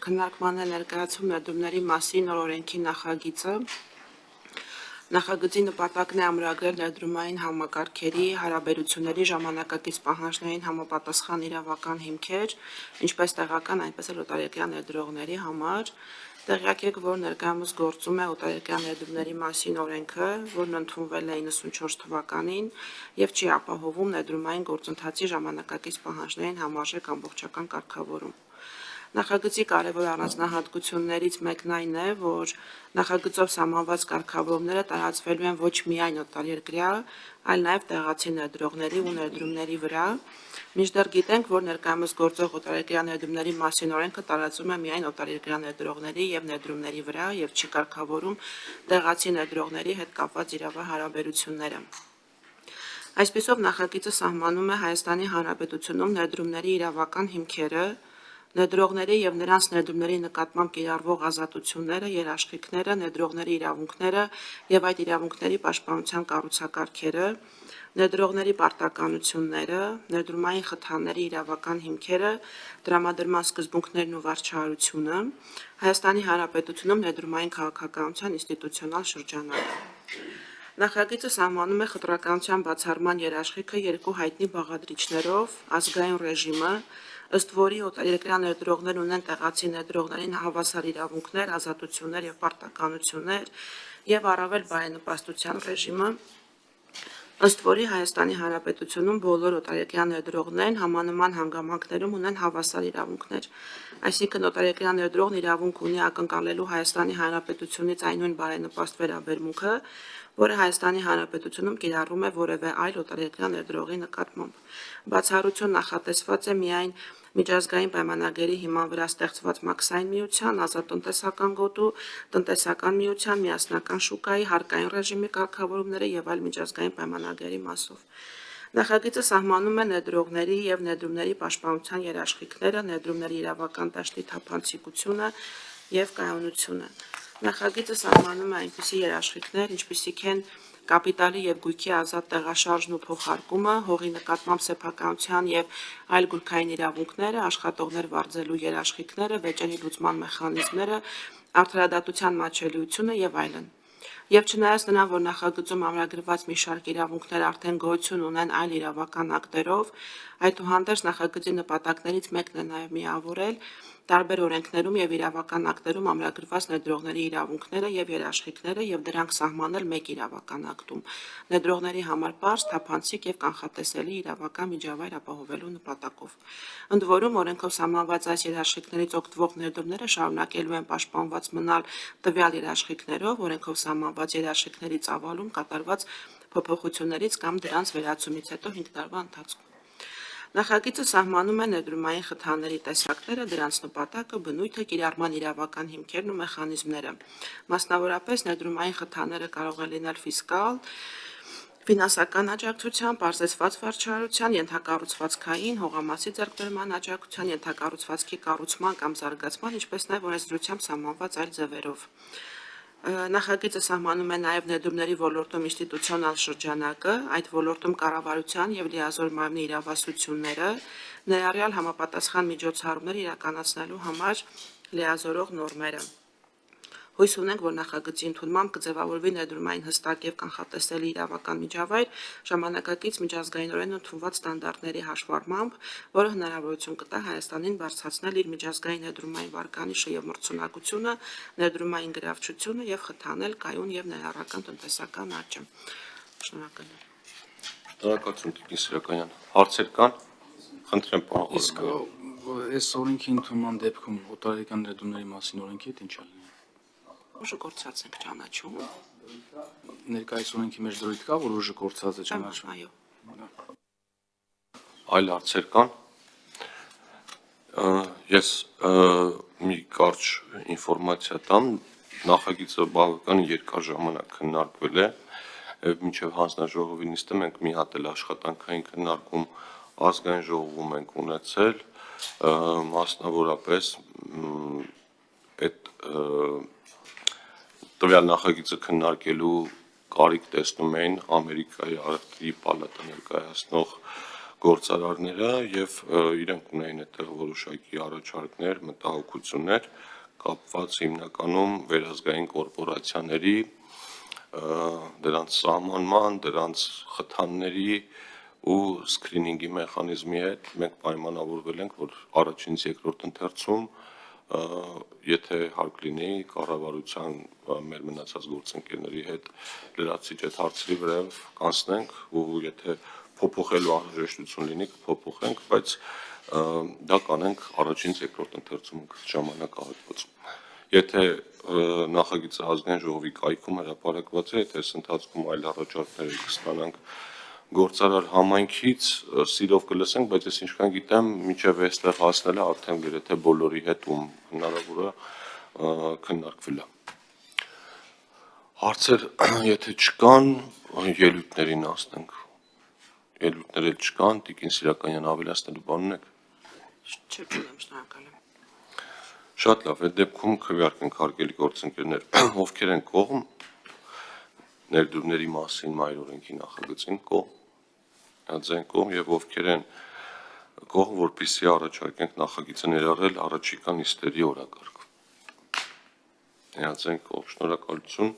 Քննարկման է ներկայացում ներդրումների մասին նոր օրենքի նախագիծը։ Նախագծի նպատակն է ամրագրել ներդրումային համակարգերի հարաբերությունների ժամանակակից պահանջներին համապատասխան իրավական հիմքեր, ինչպես տեղական, այնպես էլ օտարերկրյա ներդրողների համար։ Տեղյակ եք, որ ներկայումս գործում է օտարերկրյա ներդրումների մասին օրենքը, որն ընդունվել է 94 թվականին եւ չի ապահովում ներդրումային գործընթացի ժամանակակից պահանջներին համարժեք ամբողջական կարգավորում։ Նախագծի կարևոր առանձնահատկություններից մեկն այն է, որ նախագծով սահմանված կարգավորումները տարածվելու են ոչ միայն օտարերկրյա, այլ նաև տեղացի ներդրողների ու ներդրումների վրա, մինչդեռ գիտենք, որ ներկայումս գործող օտարերկրյա ներդրումների մասին օրենքը տարածվում է միայն օտարերկրյա ներդրողների եւ ներդրումների վրա եւ չի կարգավորում տեղացի ներդրողների հետ կապված իրավահարաբերությունները։ Այսպիսով նախագիծը սահմանում է Հայաստանի Հանրապետությունում ներդրումների իրավական հիմքերը, ներդրողների եւ նրանց ներդրումների նկատմամբ կիրառվող ազատությունները, երաշխիքները, ներդրողների իրավունքները եւ այդ իրավունքների պաշտպանության կառուցակարգերը, ներդրողների պարտականությունները, ներդրումային խթանների իրավական հիմքերը, տրամադրման սկզբունքներն ու վարչահարությունը, Հայաստանի Հանրապետությունում ներդրումային քաղաքականության ինստիտուցիոնալ շրջանակը։ Նախագիծը սահմանում է խտրականության բացառման երաշխիքը երկու հայտնի բաղադրիչներով, ազգային ռեժիմը, ըստ որի օտարերկրյա ներդրողներ ունեն տեղացի ներդրողներին հավասար իրավունքներ, ազատություններ եւ պարտականություններ եւ առավել բարենպաստության ռեժիմը, ըստ որի Հայաստանի Հանրապետությունում բոլոր օտարերկրյա ներդրողներն համանման հանգամանքներում ունեն հավասար իրավունքներ, այսինքն օտարերկրյա ներդրողն իրավունք ունի ակնկալելու Հայաստանի Հանրապետությունից այն նույն բարենպաստ վերաբերմունքը, որը Հայաստանի Հանրապետությունում կիրառվում է որևէ այլ օտարերկրյա ներդրողի նկատմամբ։ Բացառություն նախատեսված է միայն միջազգային պայմանագրերի հիման վրա ստեղծված մաքսային միության, ազատ տնտեսական գոտու, տնտեսական միության, միասնական շուկայի, հարկային ռեժիմի կարգավորումները եւ այլ միջազգային պայմանագրերի մասով։ Նախագիծը սահմանում է ներդրողների եւ ներդրումների պաշտպանության երաշխիքները, ներդրումների իրավական դաշտի թափանցիկությունը եւ կայունությունը։ Նախագիծը սահմանում է այնպիսի երաշխիքներ, ինչպիսիք են կապիտալի եւ գույքի ազատ տեղաշարժն ու փոխարկումը, հողի նկատմամբ սեփականության եւ այլ գույքային իրավունքները, աշխատողներ վարձելու երաշխիքները, վեճերի լուծման մեխանիզմները, արդարադատության մատչելիությունը եւ այլն։ Եվ չնայած նրան, որ նախագծում ամրագրված մի շարք իրավունքներ արդեն գոյություն ունեն այլ իրավական ակտերով, այդուհանդերձ նախագծի նպատակներից մեկն է նաև միավորել տարբեր օրենքներում եւ իրավական ակտերում ամրագրված ներդրողների իրավունքները եւ երաշխիքները եւ դրանք սահմանել մեկ իրավական ակտում, ներդրողների համար պարզ, թափանցիկ եւ կանխատեսելի իրավական միջավայր ապահովելու նպատակով։ Ընդ որում, օրենքով սահմանված այս երաշխիքներից օգտվող ներդրումները շարունակելու են պաշտպանված մնալ տվյալ երաշխիքներով, օրենքով սահմանված երաշխիքների ծավալում կատարված փոփոխություններից կամ դրանց վերացումից հետո 5 տարվա ընթացքում։ Նախագիծը սահմանում է ներդրումային խթանների տեսակները, դրանց նպատակը, բնույթը, կիրառման իրավական հիմքերն ու մեխանիզմները։ Մասնավորապես ներդրումային խթանները կարող են լինել ֆիսկալ, ֆինանսական աջակցության, պարզեցված վարչահարության, ենթակառուցվածքային, հողամասի ձեռքբերման աջակցության, ենթակառուցվածքի կառուցման կամ զարգացման, ինչպես նաև օրենսդրությամբ սահմանված այլ ձևերով։ Նախագիծը սահմանում է նաև ներդրումների ոլորտում ինստիտուցիոնալ շրջանակը, այդ ոլորտում կառավարության եւ լիազոր մարմնի իրավասությունները, ներառյալ համապատասխան միջոցառումներ իրականացնելու համար լիազորող նորմերը։ Հույս ունենք, որ նախագծի ընդունմամբ կձևավորվի ներդրումային հստակ եւ կանխատեսելի իրավական միջավայր ժամանակակից միջազգայինորեն ընդունված ստանդարտների հաշվառմամբ, որը հնարավորություն կտա Հայաստանին բարձրացնել իր միջազգային ներդրումային վարկանիշը եւ մրցունակությունը, ներդրումային գրավչությունը եւ խթանել կայուն եւ ներառական տնտեսական աճը։ Շնորհակալ եմ։ Շնորհակալություն Տիկին Սիրականյան։ Հարցեր կան։ Խնդրեմ պարոն Իսկ այս օրենքի ընդունման դեպքում օտարերկրյա ներդրումների մասին օրենքի հետ ինչ է լինի։ Ուժը գործած ենք ճանաչում։ Ներկայիս օրենքի մեջ դրույթ կա, որ ուժը գործած է ճանաչում։ Այո։ այլ հարցեր կան։ Ես մի կարճ ինֆորմացիա տամ, նախագիծը բավական երկար ժամանակ քննարկվել է, եւ մինչեւ հանձնաժողովի նիստը մենք մի հատ էլ աշխատանքային քննարկում ազգային ժողովում ենք ունեցել, մասնավորապես այդ տվյալ նախագիծը քննարկելու կարիք տեսնում էին Ամերիկայի առևտրի պալատը ներկայացնող գործարարները եւ իրենք ունեին այդտեղ որոշակի առաջարկներ, մտահոգություններ կապված հիմնականում վերազգային կորպորացիաների դրանց սահմանման, դրանց խթանների ու սկրինինգի մեխանիզմի հետ մենք պայմանավորվել ենք, որ առաջինից երկրորդ ընթերցում եթե հարկ լինի կառավարության մեր մնացած գործընկերների հետ լրացիչ այդ հարցերի վրայով կանցնենք ու եթե փոփոխելու անհրաժեշտություն լինի կփոփոխենք, բայց դա կանենք առաջինից երկրորդ ընթերցում ժամանակահատվածում։ Եթե նախագիծը ազգային ժողովի կայքում հրապարակված է, եթե այս ընթացքում այլ առաջարկներ կստանանք գործարար համայնքից սիրով կլսենք, բայց ես ինչքան գիտեմ, մինչև այստեղ հասնելը արդեն գրեթե բոլորի հետ ում հնարավոր է քննարկվել է։ Հարցեր, եթե չկան, ելույթներին ասնենք։ Ելույթներ էլ չկան, Տիկին Սիրականյան ավելացնելու բան ունեք։ Չունեմ, շնորհակալ եմ։ Շատ լավ, այդ դեպքում քվեարկենք հարգելի գործընկերներ, ովքեր են կողմ ներդրումների մասին մայր օրենքի նախագծին կողմ, ձեն կողմ եւ ովքեր են կողմ, որպեսզի առաջարկենք նախագիծը ներառել առաջիկա նիստերի օրակարգ։ Ձեն կողմ, շնորհակալություն,